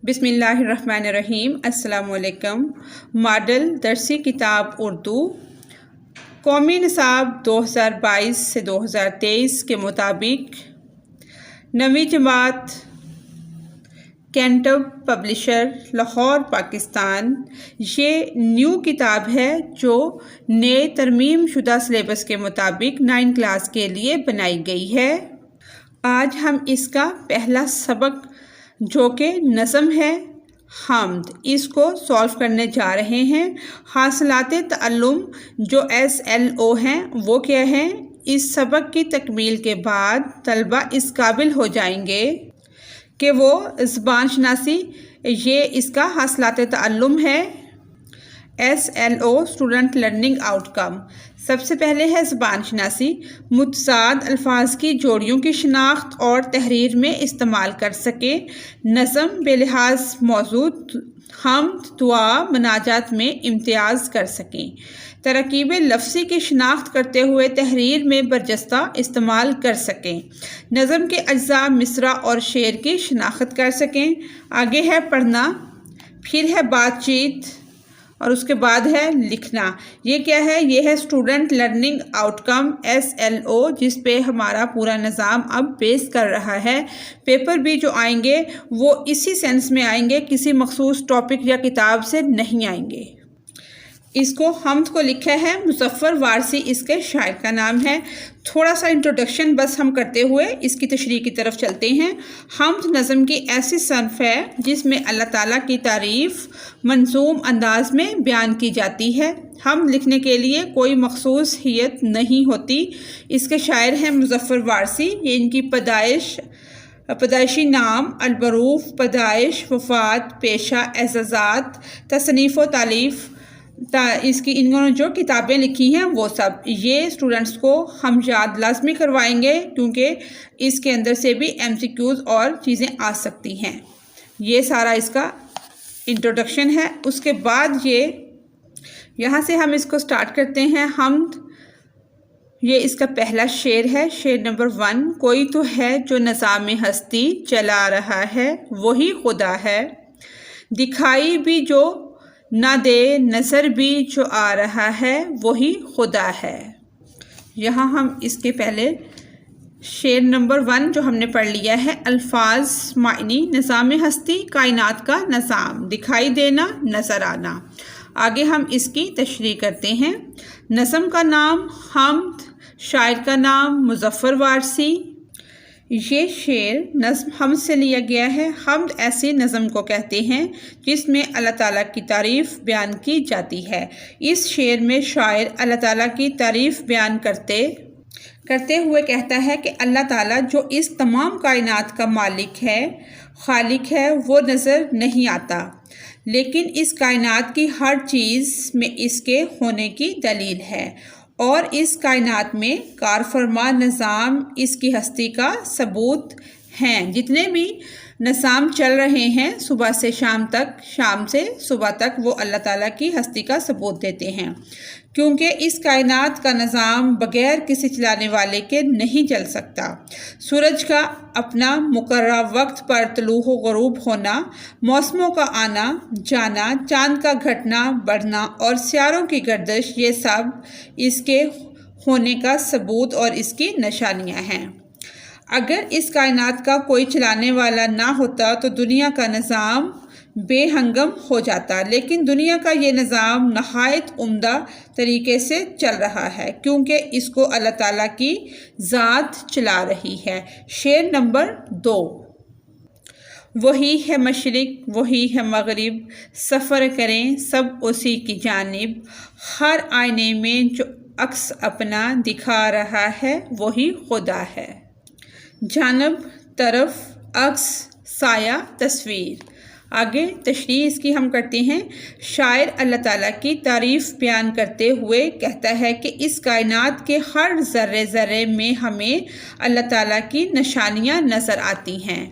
بسم اللہ الرحمن الرحیم۔ السلام علیکم۔ ماڈل درسی کتاب اردو قومی نصاب 2022 سے 2023 کے مطابق 9ویں جماعت کینٹب پبلشر لاہور پاکستان، یہ نیو کتاب ہے جو نئے ترمیم شدہ سلیبس کے مطابق 9 کلاس کے لیے بنائی گئی ہے۔ آج ہم اس کا پہلا سبق جو کہ نظم ہے حمد، اس کو سولو کرنے جا رہے ہیں۔ حاصلات تعلم جو SLO ہیں وہ کیا ہیں؟ اس سبق کی تکمیل کے بعد طلبہ اس قابل ہو جائیں گے کہ وہ زبان شناسی، یہ اس کا حاصلات تعلم ہے۔ SLO student learning outcome, سب سے پہلے ہے زبان شناسی، متضاد الفاظ کی جوڑیوں کی شناخت اور تحریر میں استعمال کر سکیں۔ نظم بے لحاظ موضوع حمد، دعا، مناجات میں امتیاز کر سکیں۔ ترکیب لفظی کی شناخت کرتے ہوئے تحریر میں برجستہ استعمال کر سکیں۔ نظم کے اجزاء مصرع اور شعر کی شناخت کر سکیں۔ آگے ہے پڑھنا، پھر ہے بات چیت اور اس کے بعد ہے لکھنا۔ یہ کیا ہے؟ یہ ہے اسٹوڈنٹ لرننگ آؤٹ کم SLO، جس پہ ہمارا پورا نظام اب بیس کر رہا ہے۔ پیپر بھی جو آئیں گے وہ اسی سینس میں آئیں گے، کسی مخصوص ٹاپک یا کتاب سے نہیں آئیں گے۔ اس کو حمد کو لکھا ہے مظفر وارثی، اس کے شاعر کا نام ہے۔ تھوڑا سا انٹروڈکشن بس ہم کرتے ہوئے اس کی تشریح کی طرف چلتے ہیں۔ حمد نظم کی ایسی صنف ہے جس میں اللہ تعالیٰ کی تعریف منظوم انداز میں بیان کی جاتی ہے۔ حمد لکھنے کے لیے کوئی مخصوص ہیئت نہیں ہوتی۔ اس کے شاعر ہیں مظفر وارثی، یہ ان کی پیدائشی نام، البروف، پیدائش، وفات، پیشہ، اعزازات، تصنیف و تالیف، انہوں نے جو کتابیں لکھی ہیں وہ سب، یہ اسٹوڈنٹس کو ہم یاد لازمی کروائیں گے کیونکہ اس کے اندر سے بھی MCQs اور چیزیں آ سکتی ہیں۔ یہ سارا اس کا انٹروڈکشن ہے۔ اس کے بعد یہاں سے ہم اس کو سٹارٹ کرتے ہیں۔ حمد، یہ اس کا پہلا شعر ہے، شعر نمبر 1۔ کوئی تو ہے جو نظام ہستی چلا رہا ہے، وہی خدا ہے، دکھائی بھی جو نہ دے، نظر بھی جو آ رہا ہے، وہی خدا ہے۔ یہاں ہم اس کے پہلے شعر نمبر 1 جو ہم نے پڑھ لیا ہے، الفاظ معنی، نظام ہستی کائنات کا نظام، دکھائی دینا، نظر آنا۔ آگے ہم اس کی تشریح کرتے ہیں۔ نظم کا نام حمد، شاعر کا نام مظفر وارثی۔ یہ شعر نظم حمد سے لیا گیا ہے۔ حمد ایسی نظم کو کہتے ہیں جس میں اللہ تعالیٰ کی تعریف بیان کی جاتی ہے۔ اس شعر میں شاعر اللہ تعالیٰ کی تعریف بیان کرتے ہوئے کہتا ہے کہ اللہ تعالیٰ جو اس تمام کائنات کا مالک ہے، خالق ہے، وہ نظر نہیں آتا، لیکن اس کائنات کی ہر چیز میں اس کے ہونے کی دلیل ہے، اور اس کائنات میں کارفرما نظام اس کی ہستی کا ثبوت ہیں۔ جتنے بھی نظام چل رہے ہیں صبح سے شام تک، شام سے صبح تک، وہ اللہ تعالیٰ کی ہستی کا ثبوت دیتے ہیں، کیونکہ اس کائنات کا نظام بغیر کسی چلانے والے کے نہیں چل سکتا۔ سورج کا اپنا مقررہ وقت پر طلوع و غروب ہونا، موسموں کا آنا جانا، چاند کا گھٹنا بڑھنا اور سیاروں کی گردش، یہ سب اس کے ہونے کا ثبوت اور اس کی نشانیاں ہیں۔ اگر اس کائنات کا کوئی چلانے والا نہ ہوتا تو دنیا کا نظام بے ہنگم ہو جاتا، لیکن دنیا کا یہ نظام نہایت عمدہ طریقے سے چل رہا ہے کیونکہ اس کو اللہ تعالیٰ کی ذات چلا رہی ہے۔ شعر نمبر 2۔ وہی ہے مشرق، وہی ہے مغرب، سفر کریں سب اسی کی جانب، ہر آئینے میں جو عکس اپنا دکھا رہا ہے، وہی خدا ہے۔ جانب، طرف، عکس، سایہ، تصویر۔ آگے تشریح اس کی ہم کرتے ہیں۔ شاعر اللہ تعالیٰ کی تعریف بیان کرتے ہوئے کہتا ہے کہ اس کائنات کے ہر ذرے ذرے میں ہمیں اللہ تعالیٰ کی نشانیاں نظر آتی ہیں۔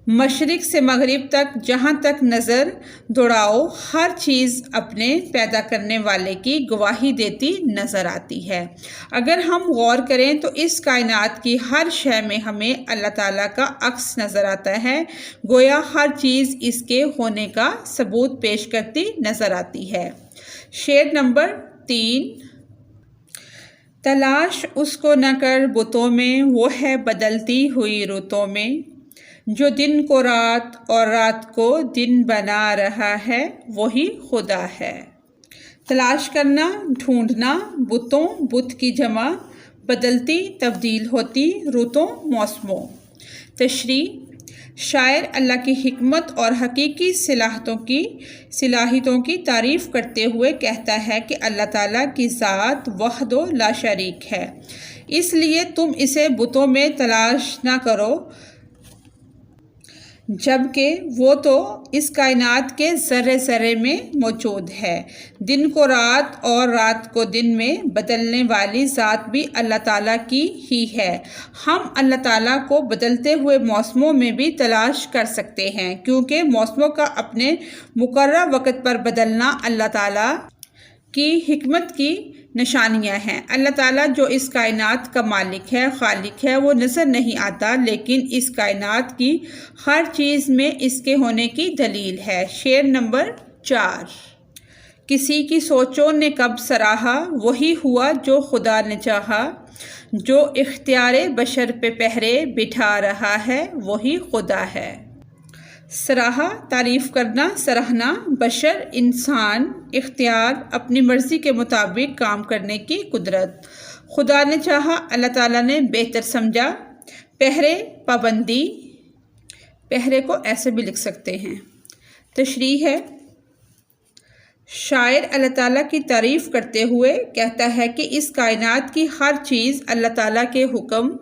مشرق سے مغرب تک جہاں تک نظر دوڑاؤ ہر چیز اپنے پیدا کرنے والے کی گواہی دیتی نظر آتی ہے۔ اگر ہم غور کریں تو اس کائنات کی ہر شے میں ہمیں اللہ تعالیٰ کا عکس نظر آتا ہے، گویا ہر چیز اس کے ہونے کا ثبوت پیش کرتی نظر آتی ہے۔ شعر نمبر 3۔ تلاش اس کو نہ کر بتوں میں، وہ ہے بدلتی ہوئی رتوں میں، جو دن کو رات اور رات کو دن بنا رہا ہے وہی خدا ہے۔ تلاش کرنا، ڈھونڈنا، بتوں، بت کی جمع، بدلتی تبدیل ہوتی رتوں موسموں۔ تشریح: شاعر اللہ کی حکمت اور حقیقی صلاحیتوں کی تعریف کرتے ہوئے کہتا ہے کہ اللہ تعالیٰ کی ذات وحد و لا شریک ہے، اس لیے تم اسے بتوں میں تلاش نہ کرو، جبکہ وہ تو اس کائنات کے ذرے ذرے میں موجود ہے۔ دن کو رات اور رات کو دن میں بدلنے والی ذات بھی اللہ تعالیٰ کی ہی ہے۔ ہم اللہ تعالیٰ کو بدلتے ہوئے موسموں میں بھی تلاش کر سکتے ہیں، کیونکہ موسموں کا اپنے مقررہ وقت پر بدلنا اللہ تعالیٰ کی حکمت کی نشانیاں ہیں۔ اللہ تعالیٰ جو اس کائنات کا مالک ہے، خالق ہے، وہ نظر نہیں آتا، لیکن اس کائنات کی ہر چیز میں اس کے ہونے کی دلیل ہے۔ شعر نمبر 4۔ کسی کی سوچوں نے کب سراہا، وہی ہوا جو خدا نے چاہا، جو اختیار بشر پہ پہرے بٹھا رہا ہے وہی خدا ہے۔ سراہا، تعریف کرنا، سراہنا، بشر، انسان، اختیار، اپنی مرضی کے مطابق کام کرنے کی قدرت۔ خدا نے چاہا، اللہ تعالیٰ نے بہتر سمجھا۔ پہرے، پابندی، پہرے کو ایسے بھی لکھ سکتے ہیں۔ تشریح ہے: شاعر اللہ تعالیٰ کی تعریف کرتے ہوئے کہتا ہے کہ اس کائنات کی ہر چیز اللہ تعالیٰ کے حکم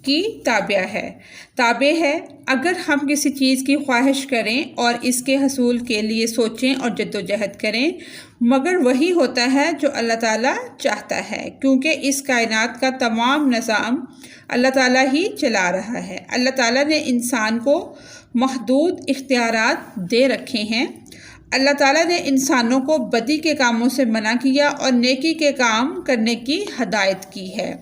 کی تابع ہے۔ اگر ہم کسی چیز کی خواہش کریں اور اس کے حصول کے لیے سوچیں اور جدوجہد کریں، مگر وہی ہوتا ہے جو اللہ تعالیٰ چاہتا ہے، کیونکہ اس کائنات کا تمام نظام اللہ تعالیٰ ہی چلا رہا ہے۔ اللہ تعالیٰ نے انسان کو محدود اختیارات دے رکھے ہیں۔ اللہ تعالیٰ نے انسانوں کو بدی کے کاموں سے منع کیا اور نیکی کے کام کرنے کی ہدایت کی ہے۔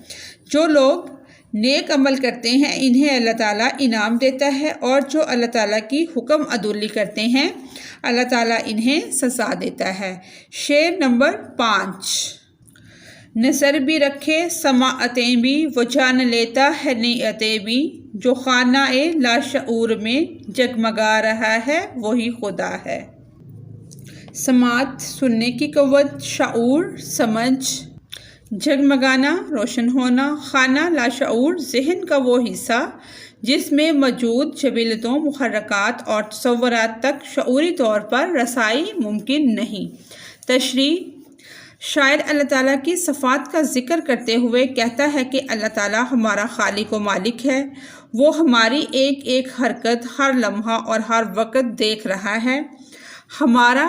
جو لوگ نیک عمل کرتے ہیں انہیں اللہ تعالیٰ انعام دیتا ہے، اور جو اللہ تعالیٰ کی حکم عدولی کرتے ہیں اللہ تعالیٰ انہیں سزا دیتا ہے۔ شعر نمبر 5۔ نظر بھی رکھے سماعتیں بھی، وہ جان لیتا ہے نیتیں بھی، جو خانہ لاشعور میں جگمگا رہا ہے وہی خدا ہے۔ سماعت، سننے کی قوت، شعور، سمجھ، جگمگانا، روشن ہونا، خانہ لاشعور، ذہن کا وہ حصہ جس میں موجود جبلتوں، محرکات اور تصورات تک شعوری طور پر رسائی ممکن نہیں۔ تشریح: شاعر اللہ تعالیٰ کی صفات کا ذکر کرتے ہوئے کہتا ہے کہ اللہ تعالیٰ ہمارا خالق و مالک ہے، وہ ہماری ایک ایک حرکت، ہر لمحہ اور ہر وقت دیکھ رہا ہے۔ ہمارا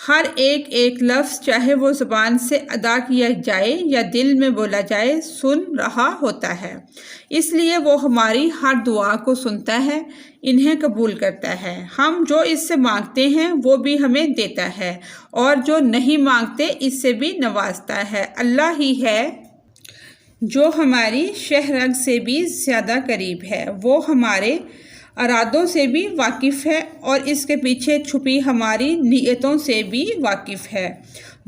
ہر ایک ایک لفظ، چاہے وہ زبان سے ادا کیا جائے یا دل میں بولا جائے، سن رہا ہوتا ہے۔ اس لیے وہ ہماری ہر دعا کو سنتا ہے، انہیں قبول کرتا ہے۔ ہم جو اس سے مانگتے ہیں وہ بھی ہمیں دیتا ہے، اور جو نہیں مانگتے اس سے بھی نوازتا ہے۔ اللہ ہی ہے جو ہماری شہ رگ سے بھی زیادہ قریب ہے، وہ ہمارے ارادوں سے بھی واقف ہے اور اس کے پیچھے چھپی ہماری نیتوں سے بھی واقف ہے۔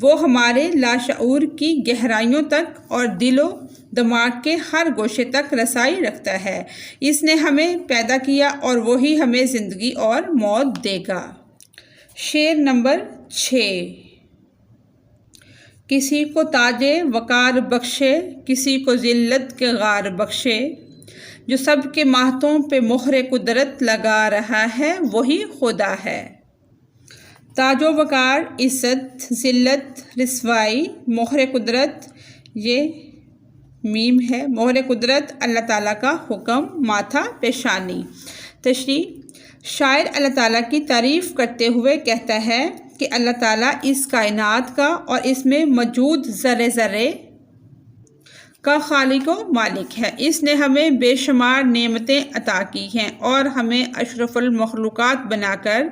وہ ہمارے لاشعور کی گہرائیوں تک اور دل و دماغ کے ہر گوشے تک رسائی رکھتا ہے۔ اس نے ہمیں پیدا کیا اور وہی ہمیں زندگی اور موت دے گا۔ شعر نمبر 6۔ کسی کو تاج وقار بخشے، کسی کو ذلت کے غار بخشے، جو سب کے ماتھوں پہ مہر قدرت لگا رہا ہے وہی خدا ہے۔ تاج و وقار، عزت، ذلت، رسوائی، مہر قدرت، یہ میم ہے، مہر قدرت اللہ تعالیٰ کا حکم، ماتھا، پیشانی۔ تشریح: شاعر اللہ تعالیٰ کی تعریف کرتے ہوئے کہتا ہے کہ اللہ تعالیٰ اس کائنات کا اور اس میں موجود ذرے ذرے کا خالق و مالک ہے۔ اس نے ہمیں بے شمار نعمتیں عطا کی ہیں اور ہمیں اشرف المخلوقات بنا کر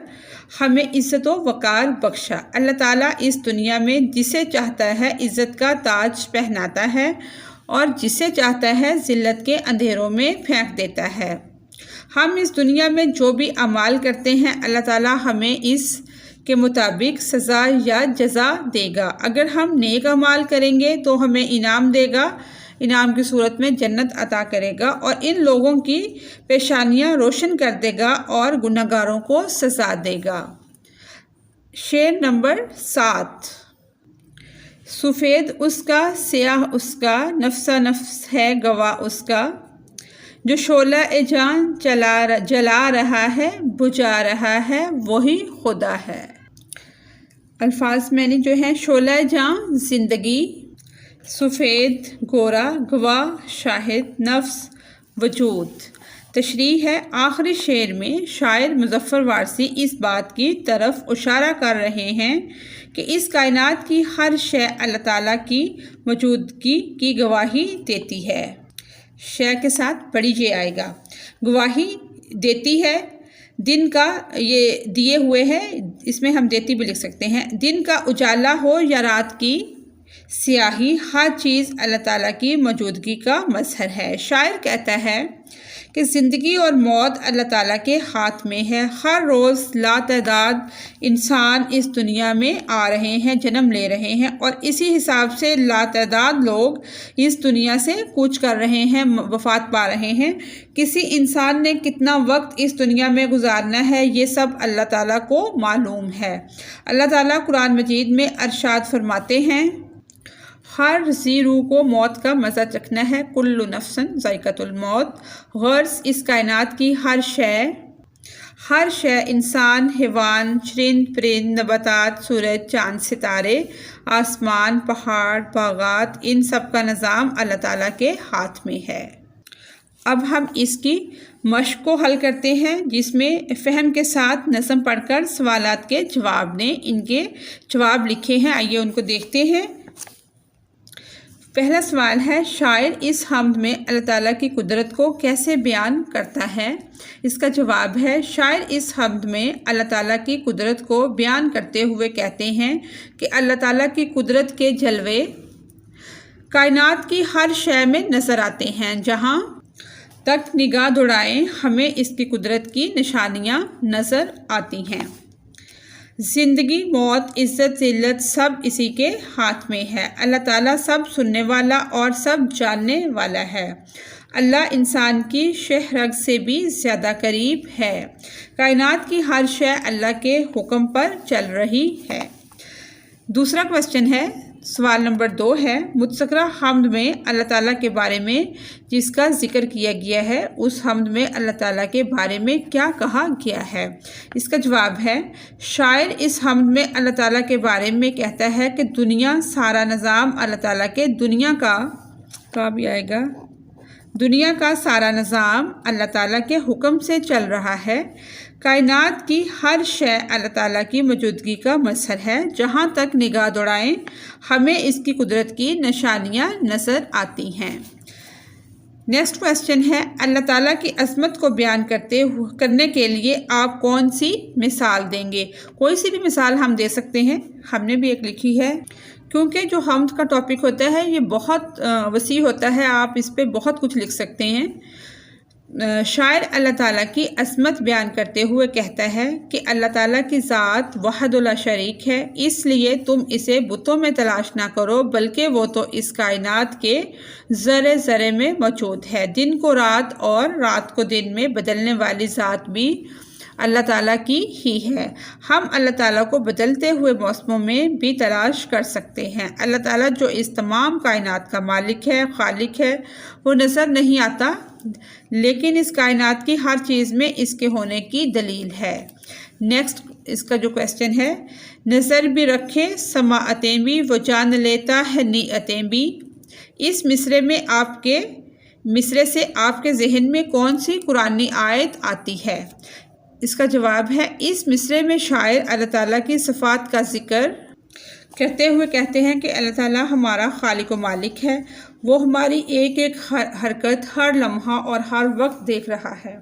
ہمیں عزت و وقار بخشا۔ اللہ تعالیٰ اس دنیا میں جسے چاہتا ہے عزت کا تاج پہناتا ہے اور جسے چاہتا ہے ذلت کے اندھیروں میں پھینک دیتا ہے۔ ہم اس دنیا میں جو بھی اعمال کرتے ہیں اللہ تعالیٰ ہمیں اس کے مطابق سزا یا جزا دے گا۔ اگر ہم نیک اعمال کریں گے تو ہمیں انعام دے گا، انعام کی صورت میں جنت عطا کرے گا اور ان لوگوں کی پیشانیاں روشن کر دے گا اور گنہگاروں کو سزا دے گا۔ شعر نمبر 7۔ سفید اس کا سیاہ اس کا، نفسا نفس ہے گواہ اس کا، جو شعلہ جان جلا رہا ہے بجھا رہا ہے وہی خدا ہے۔ الفاظ میں نے جو ہیں، شعلہ جاں زندگی، سفید گورا، گواہ شاہد، نفس وجود۔ تشریح ہے، آخری شعر میں شاعر مظفر وارثی اس بات کی طرف اشارہ کر رہے ہیں کہ اس کائنات کی ہر شے اللہ تعالیٰ کی موجودگی کی گواہی دیتی ہے۔ شے کے ساتھ بڑی جے آئے گا، گواہی دیتی ہے۔ دن کا یہ دیے ہوئے ہے، اس میں ہم دیتی بھی لکھ سکتے ہیں۔ دن کا اجالا ہو یا رات کی سیاہی، ہر چیز اللہ تعالیٰ کی موجودگی کا مظہر ہے۔ شاعر کہتا ہے کہ زندگی اور موت اللہ تعالیٰ کے ہاتھ میں ہے۔ ہر روز لاتعداد انسان اس دنیا میں آ رہے ہیں، جنم لے رہے ہیں اور اسی حساب سے لاتعداد لوگ اس دنیا سے کوچ کر رہے ہیں، وفات پا رہے ہیں۔ کسی انسان نے کتنا وقت اس دنیا میں گزارنا ہے یہ سب اللہ تعالیٰ کو معلوم ہے۔ اللہ تعالیٰ قرآن مجید میں ارشاد فرماتے ہیں، ہر ذی روح کو موت کا مزہ چکھنا ہے، کل نفس ذائقۃ الموت۔ غرض اس کائنات کی ہر شے انسان، حیوان، چرند پرند، نباتات، سورج، چاند، ستارے، آسمان، پہاڑ، باغات، ان سب کا نظام اللہ تعالیٰ کے ہاتھ میں ہے۔ اب ہم اس کی مشق کو حل کرتے ہیں جس میں فہم کے ساتھ نظم پڑھ کر سوالات کے جواب نے ان کے جواب لکھے ہیں۔ آئیے ان کو دیکھتے ہیں۔ پہلا سوال ہے، شاعر اس حمد میں اللہ تعالیٰ کی قدرت کو کیسے بیان کرتا ہے؟ اس کا جواب ہے، شاعر اس حمد میں اللہ تعالیٰ کی قدرت کو بیان کرتے ہوئے کہتے ہیں کہ اللہ تعالیٰ کی قدرت کے جلوے کائنات کی ہر شے میں نظر آتے ہیں۔ جہاں تک نگاہ دوڑائیں ہمیں اس کی قدرت کی نشانیاں نظر آتی ہیں۔ زندگی، موت، عزت، ذلت سب اسی کے ہاتھ میں ہے۔ اللہ تعالیٰ سب سننے والا اور سب جاننے والا ہے۔ اللہ انسان کی شہ رگ سے بھی زیادہ قریب ہے۔ کائنات کی ہر شے اللہ کے حکم پر چل رہی ہے۔ دوسرا کویسچن ہے، سوال نمبر 2 ہے، متذکرہ حمد میں اللہ تعالیٰ کے بارے میں جس کا ذکر کیا گیا ہے اس حمد میں اللہ تعالیٰ کے بارے میں کیا کہا گیا ہے؟ اس کا جواب ہے، شاعر اس حمد میں اللہ تعالیٰ کے بارے میں کہتا ہے کہ دنیا سارا نظام اللہ تعالیٰ کے دنیا کا سارا نظام اللہ تعالیٰ کے حکم سے چل رہا ہے۔ کائنات کی ہر شے اللہ تعالیٰ کی موجودگی کا مظہر ہے۔ جہاں تک نگاہ دوڑائیں ہمیں اس کی قدرت کی نشانیاں نظر آتی ہیں۔ نیکسٹ کویسچن ہے، اللہ تعالیٰ کی عظمت کو بیان کرنے کے لیے آپ کون سی مثال دیں گے؟ کوئی سی بھی مثال ہم دے سکتے ہیں، ہم نے بھی ایک لکھی ہے کیونکہ جو حمد کا ٹاپک ہوتا ہے یہ بہت وسیع ہوتا ہے، آپ اس پہ بہت کچھ لکھ سکتے ہیں۔ شاعر اللہ تعالیٰ کی عظمت بیان کرتے ہوئے کہتا ہے کہ اللہ تعالیٰ کی ذات وحدہ لا شریک ہے، اس لیے تم اسے بتوں میں تلاش نہ کرو بلکہ وہ تو اس کائنات کے ذرے ذرے میں موجود ہے۔ دن کو رات اور رات کو دن میں بدلنے والی ذات بھی اللہ تعالیٰ کی ہی ہے۔ ہم اللہ تعالیٰ کو بدلتے ہوئے موسموں میں بھی تلاش کر سکتے ہیں۔ اللہ تعالیٰ جو اس تمام کائنات کا مالک ہے، خالق ہے، وہ نظر نہیں آتا لیکن اس کائنات کی ہر چیز میں اس کے ہونے کی دلیل ہے۔ نیکسٹ اس کا جو کویسچن ہے، نظر بھی رکھے سماعتیں بھی، وہ جان لیتا ہے نیعتیں بھی۔ اس مصرے سے آپ کے ذہن میں کون سی قرآنی آیت آتی ہے؟ اس کا جواب ہے، اس مصرے میں شاعر اللہ تعالیٰ کی صفات کا ذکر کرتے ہوئے کہتے ہیں کہ اللہ تعالیٰ ہمارا خالق و مالک ہے، وہ ہماری ایک ایک حرکت، ہر لمحہ اور ہر وقت دیکھ رہا ہے۔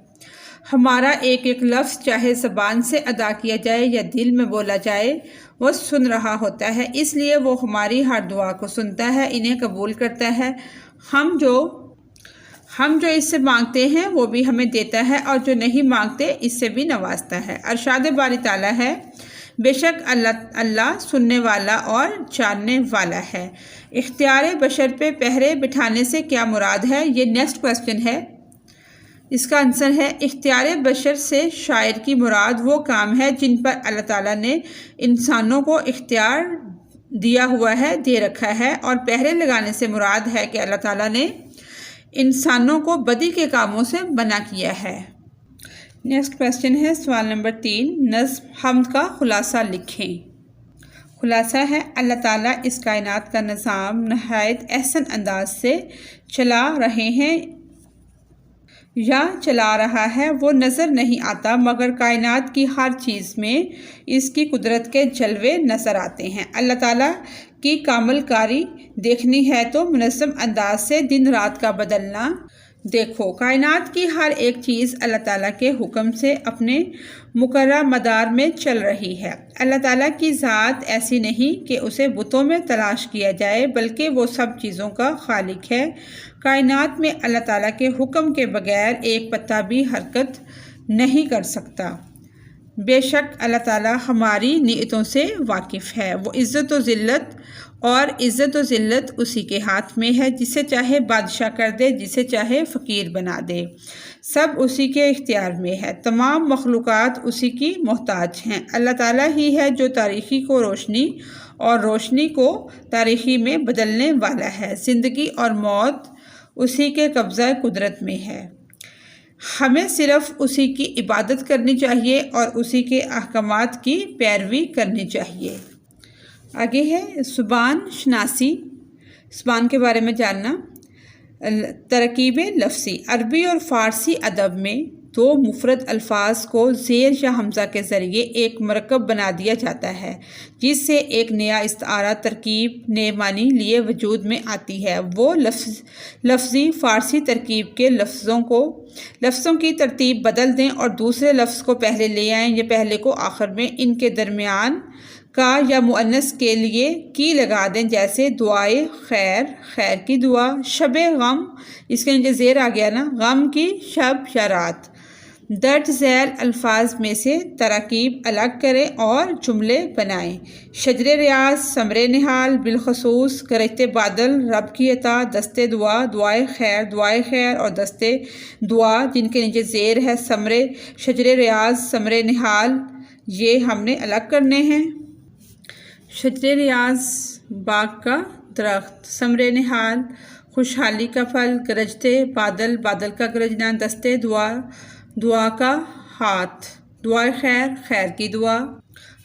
ہمارا ایک ایک لفظ چاہے زبان سے ادا کیا جائے یا دل میں بولا جائے، وہ سن رہا ہوتا ہے، اس لیے وہ ہماری ہر دعا کو سنتا ہے، انہیں قبول کرتا ہے۔ ہم جو اس سے مانگتے ہیں وہ بھی ہمیں دیتا ہے، اور جو نہیں مانگتے اس سے بھی نوازتا ہے۔ ارشاد باری تعالیٰ ہے، بے شک اللہ سننے والا اور جاننے والا ہے۔ اختیار بشر پہ پہرے بٹھانے سے کیا مراد ہے؟ یہ نیکسٹ کویسچن ہے، اس کا آنسر ہے اختیار بشر سے شاعر کی مراد وہ کام ہے جن پر اللہ تعالیٰ نے انسانوں کو اختیار دیا ہوا ہے، دے رکھا ہے، اور پہرے لگانے سے مراد ہے کہ اللہ تعالیٰ نے انسانوں کو بدی کے کاموں سے منع کیا ہے۔ نیکسٹ کویسچن ہے سوال نمبر 3، نظم حمد کا خلاصہ لکھیں۔ خلاصہ ہے، اللہ تعالیٰ اس کائنات کا نظام نہایت احسن انداز سے چلا رہے ہیں یا چلا رہا ہے۔ وہ نظر نہیں آتا مگر کائنات کی ہر چیز میں اس کی قدرت کے جلوے نظر آتے ہیں۔ اللہ تعالیٰ کی کامل کاری دیکھنی ہے تو منظم انداز سے دن رات کا بدلنا دیکھو۔ کائنات کی ہر ایک چیز اللہ تعالیٰ کے حکم سے اپنے مقررہ مدار میں چل رہی ہے۔ اللہ تعالیٰ کی ذات ایسی نہیں کہ اسے بتوں میں تلاش کیا جائے، بلکہ وہ سب چیزوں کا خالق ہے۔ کائنات میں اللہ تعالیٰ کے حکم کے بغیر ایک پتا بھی حرکت نہیں کر سکتا۔ بے شک اللہ تعالیٰ ہماری نیتوں سے واقف ہے۔ وہ عزت و ذلت اسی کے ہاتھ میں ہے، جسے چاہے بادشاہ کر دے، جسے چاہے فقیر بنا دے، سب اسی کے اختیار میں ہے۔ تمام مخلوقات اسی کی محتاج ہیں۔ اللہ تعالیٰ ہی ہے جو تاریکی کو روشنی اور روشنی کو تاریکی میں بدلنے والا ہے۔ زندگی اور موت اسی کے قبضہ قدرت میں ہے۔ ہمیں صرف اسی کی عبادت کرنی چاہیے اور اسی کے احکامات کی پیروی کرنی چاہیے۔ آگے ہے زبان شناسی، زبان کے بارے میں جاننا۔ ترکیب لفظی، عربی اور فارسی ادب میں دو مفرد الفاظ کو زیر یا حمزہ کے ذریعے ایک مرکب بنا دیا جاتا ہے، جس سے ایک نیا استعارہ ترکیب نئے معنی لیے وجود میں آتی ہے۔ وہ لفظی فارسی ترکیب کے لفظوں کی ترتیب بدل دیں اور دوسرے لفظ کو پہلے لے آئیں یا پہلے کو آخر میں، ان کے درمیان کا یا مؤنث کے لیے کی لگا دیں، جیسے دعائے خیر، خیر کی دعا، شب غم، اس کے نیچے زیر آ گیا نا، غم کی شب یا رات۔ درج ذیل الفاظ میں سے تراکیب الگ کریں اور جملے بنائیں۔ شجر ریاض، ثمر نحال، بالخصوص گرجتے بادل، رب کی عطا، دستے دعا، دعائے خیر اور دستے دعا جن کے نیچے زیر ہے شجر ریاض، ثمر نحال، یہ ہم نے الگ کرنے ہیں۔ شجر ریاض باغ کا درخت، ثمر نحال خوشحالی کا پھل، گرجتے بادل، بادل کا گرجنا، دستے دعا، دعا کا ہاتھ، دعائے خیر، خیر کی دعا،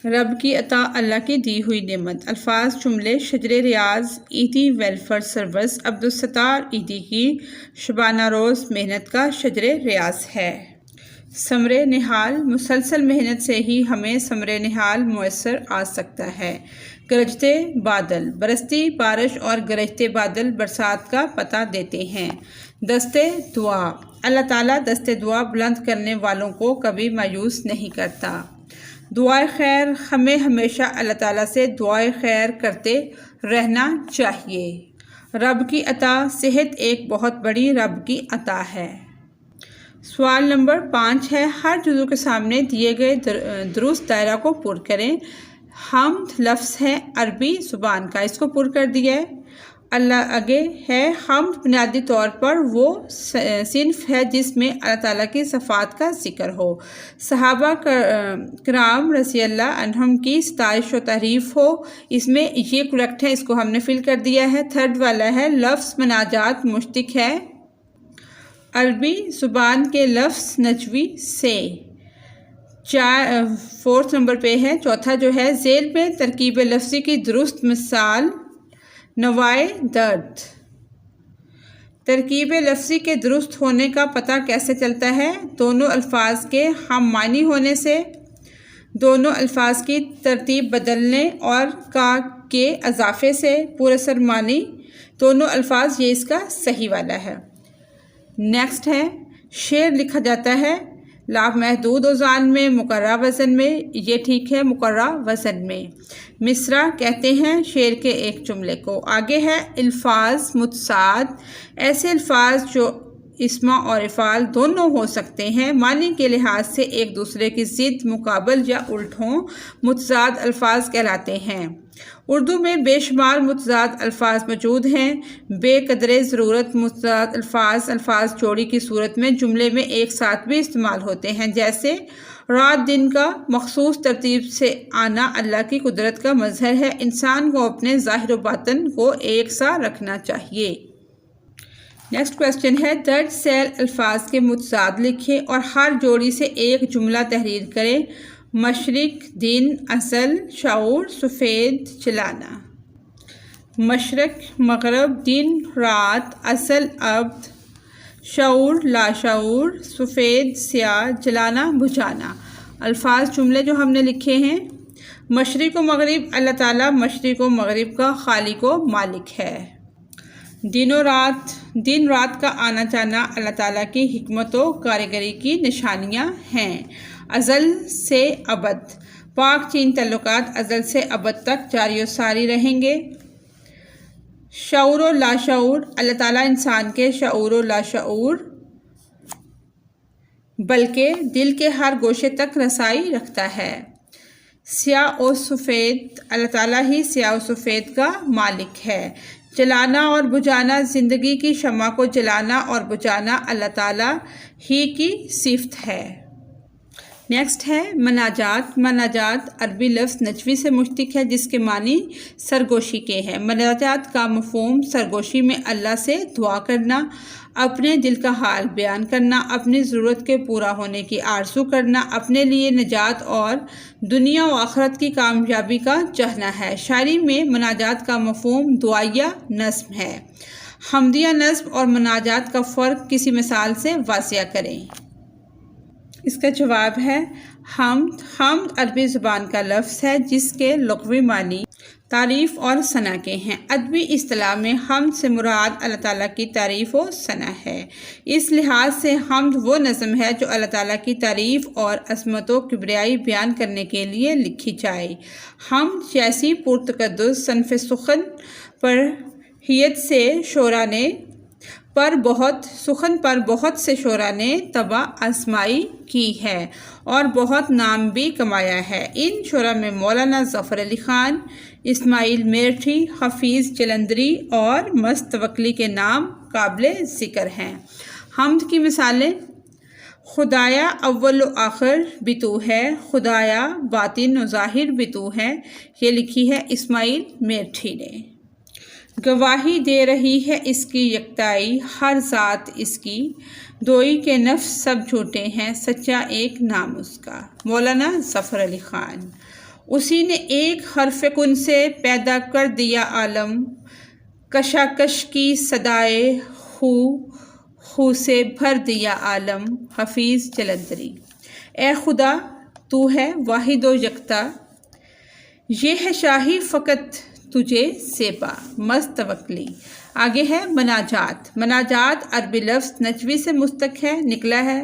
رب کی عطا، اللہ کی دی ہوئی نعمت۔ الفاظ جملے، شجر ریاض ایدی ویلفیئر سروس عبدالستار ایدی کی شبانہ روز محنت کا شجر ریاض ہے۔ ثمر نحال، مسلسل محنت سے ہی ہمیں ثمر نحال میسر آ سکتا ہے۔ گرجتے بادل، برستی بارش اور گرجتے بادل برسات کا پتہ دیتے ہیں۔ دستے دعا، اللہ تعالیٰ دستے دعا بلند کرنے والوں کو کبھی مایوس نہیں کرتا۔ دعائے خیر، ہمیں ہمیشہ اللہ تعالیٰ سے دعائے خیر کرتے رہنا چاہیے۔ رب کی عطا، صحت ایک بہت بڑی رب کی عطا ہے۔ سوال نمبر 5 ہے، ہر جزو کے سامنے دیے گئے درست دائرہ کو پر کریں۔ حمد لفظ ہے عربی زبان کا، اس کو پر کر دیا ہے۔ اللہ آگے ہے، حمد بنیادی طور پر وہ صنف ہے جس میں اللہ تعالیٰ کی صفات کا ذکر ہو، صحابہ کرام رضی اللہ عنہم کی ستائش و تعریف ہو۔ اس میں یہ کریکٹ ہے، اس کو ہم نے فل کر دیا ہے۔ تھرڈ والا ہے، لفظ مناجات مشتق ہے عربی زبان کے لفظ نجوی سے۔ فورتھ نمبر پہ ہے، چوتھا جو ہے، ذیل میں ترکیب لفظی کی درست مثال نوائے درد۔ ترکیب لفظی کے درست ہونے کا پتہ کیسے چلتا ہے؟ دونوں الفاظ کے ہم معنی ہونے سے، دونوں الفاظ کی ترتیب بدلنے اور کا کے اضافے سے پراسر معنی دونوں الفاظ، یہ اس کا صحیح والا ہے۔ نیکسٹ ہے شعر لکھا جاتا ہے لامحدود اوزان میں، مقررہ وزن میں، یہ ٹھیک ہے مقررہ وزن میں۔ مصرع کہتے ہیں شعر کے ایک جملے کو۔ آگے ہے الفاظ متصاد، ایسے الفاظ جو اسم اور افعال دونوں ہو سکتے ہیں، معنی کے لحاظ سے ایک دوسرے کی ضد، مقابل یا الٹ ہوں، متضاد الفاظ کہلاتے ہیں۔ اردو میں بے شمار متضاد الفاظ موجود ہیں۔ بے قدر ضرورت متضاد الفاظ جوڑی کی صورت میں جملے میں ایک ساتھ بھی استعمال ہوتے ہیں، جیسے رات دن کا مخصوص ترتیب سے آنا اللہ کی قدرت کا مظہر ہے۔ انسان کو اپنے ظاہر و باطن کو ایک سا رکھنا چاہیے۔ نیکسٹ کویسچن ہے درج ذیل الفاظ کے متضاد لکھیں اور ہر جوڑی سے ایک جملہ تحریر کریں۔ مشرق دن اصل، شعور سفید جلانا۔ مشرق مغرب، دن رات، اصل عبد، شعور لاشعور، سفید سیاہ، جلانا بجھانا۔ الفاظ جملے جو ہم نے لکھے ہیں، مشرق و مغرب، اللہ تعالیٰ مشرق و مغرب کا خالق و مالک ہے۔ دن رات کا آنا جانا اللہ تعالیٰ کی حکمت و کاریگری کی نشانیاں ہیں۔ ازل سے ابد، پاک چین تعلقات ازل سے ابد تک جاری و ساری رہیں گے۔ شعور و لاشعور، اللہ تعالیٰ انسان کے شعور و لاشعور بلکہ دل کے ہر گوشے تک رسائی رکھتا ہے۔ سیاہ و سفید، اللہ تعالیٰ ہی سیاہ و سفید کا مالک ہے۔ جلانا اور بجھانا، زندگی کی شمع کو جلانا اور بجھانا اللہ تعالیٰ ہی کی صفت ہے۔ نیکسٹ ہے مناجات۔ مناجات عربی لفظ نجوی سے مشتق ہے جس کے معنی سرگوشی کے ہیں۔ مناجات کا مفہوم سرگوشی میں اللہ سے دعا کرنا، اپنے دل کا حال بیان کرنا، اپنی ضرورت کے پورا ہونے کی آرزو کرنا، اپنے لیے نجات اور دنیا و آخرت کی کامیابی کا چاہنا ہے۔ شاعری میں مناجات کا مفہوم دعائیہ نظم ہے۔ حمدیہ نظم اور مناجات کا فرق کسی مثال سے واضح کریں۔ اس کا جواب ہے حمد۔ حمد عربی زبان کا لفظ ہے جس کے لغوی معنی تعریف اور ثنا کے ہیں۔ ادبی اصطلاح میں حمد سے مراد اللہ تعالیٰ کی تعریف و ثنا ہے۔ اس لحاظ سے حمد وہ نظم ہے جو اللہ تعالیٰ کی تعریف اور عظمت و کبریائی بیان کرنے کے لیے لکھی جائے۔ حمد جیسی پرتقدس صنف سخن پر بہت سے شعراء نے طبع آزمائی کی ہے اور بہت نام بھی کمایا ہے۔ ان شعراء میں مولانا ظفر علی خان، اسماعیل میرٹھی، حفیظ جلندری اور مست توکلی کے نام قابل ذکر ہیں۔ حمد کی مثالیں: خدایا اول و آخر بھی تو ہے، خدایا باطن و ظاہر بھی تو ہے، یہ لکھی ہے اسماعیل میرٹھی نے۔ گواہی دے رہی ہے اس کی یکتائی، ہر ذات اس کی دوئی کے نفس سب جھوٹے ہیں، سچا ایک نام اس کا۔ مولانا ظفر علی خان۔ اسی نے ایک حرف کن سے پیدا کر دیا عالم، کشاکش کی صدائے ہو سے بھر دیا عالم۔ حفیظ جلندری۔ اے خدا تو ہے واحد و یکتا، یہ ہے شاہی فقط تجھے زیبا۔ مست توکلی۔ آگے ہے مناجات۔ مناجات عربی لفظ نجوی سے مشتق ہے، نکلا ہے،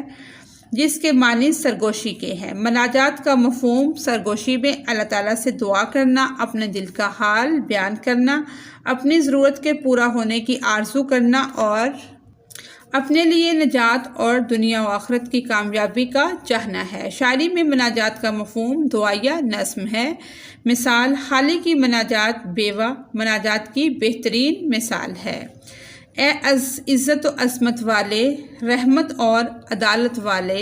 جس کے معنی سرگوشی کے ہیں۔ مناجات کا مفہوم سرگوشی میں اللہ تعالیٰ سے دعا کرنا، اپنے دل کا حال بیان کرنا، اپنی ضرورت کے پورا ہونے کی آرزو کرنا اور اپنے لیے نجات اور دنیا و آخرت کی کامیابی کا چاہنا ہے۔ شاعری میں مناجات کا مفہوم دعائیہ نظم ہے۔ مثال: حالی کی مناجات بیوہ مناجات کی بہترین مثال ہے۔ اے عزت و عظمت والے، رحمت اور عدالت والے،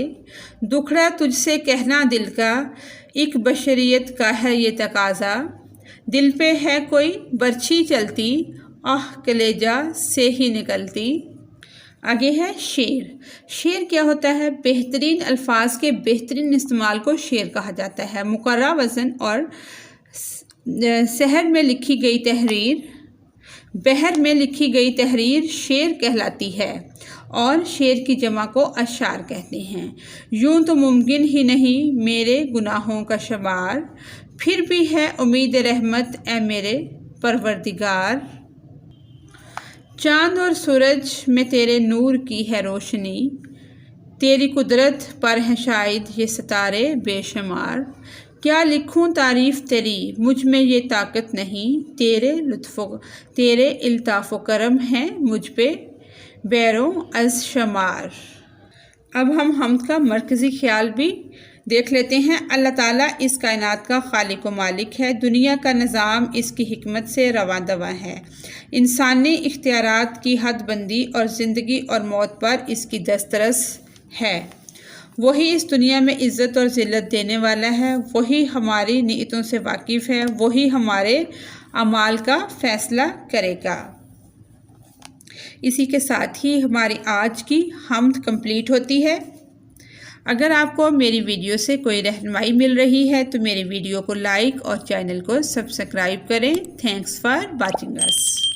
دکھڑا تجھ سے کہنا دل کا، ایک بشریت کا ہے یہ تقاضا، دل پہ ہے کوئی برچھی چلتی، آہ کلیجہ سے ہی نکلتی۔ آگے ہے شعر۔ شعر کیا ہوتا ہے؟ بہترین الفاظ کے بہترین استعمال کو شعر کہا جاتا ہے۔ مقررہ وزن اور سحر میں لکھی گئی تحریر بحر میں لکھی گئی تحریر شعر کہلاتی ہے اور شعر کی جمع کو اشعار کہتے ہیں۔ یوں تو ممکن ہی نہیں میرے گناہوں کا شمار، پھر بھی ہے امید رحمت اے میرے پروردگار۔ چاند اور سورج میں تیرے نور کی ہے روشنی، تیری قدرت پر ہیں شاید یہ ستارے بے شمار۔ کیا لکھوں تعریف تیری مجھ میں یہ طاقت نہیں، تیرے الطاف و کرم ہیں مجھ پہ بیروں از شمار۔ اب ہم حمد کا مرکزی خیال بھی دیکھ لیتے ہیں۔ اللہ تعالیٰ اس کائنات کا خالق و مالک ہے، دنیا کا نظام اس کی حکمت سے رواں دواں ہے، انسانی اختیارات کی حد بندی اور زندگی اور موت پر اس کی دسترس ہے۔ وہی اس دنیا میں عزت اور ذلت دینے والا ہے، وہی ہماری نیتوں سے واقف ہے، وہی ہمارے اعمال کا فیصلہ کرے گا۔ اسی کے ساتھ ہی ہماری آج کی حمد کمپلیٹ ہوتی ہے۔ اگر آپ کو میری ویڈیو سے کوئی رہنمائی مل رہی ہے تو میری ویڈیو کو لائک اور چینل کو سبسکرائب کریں۔ Thanks for watching us.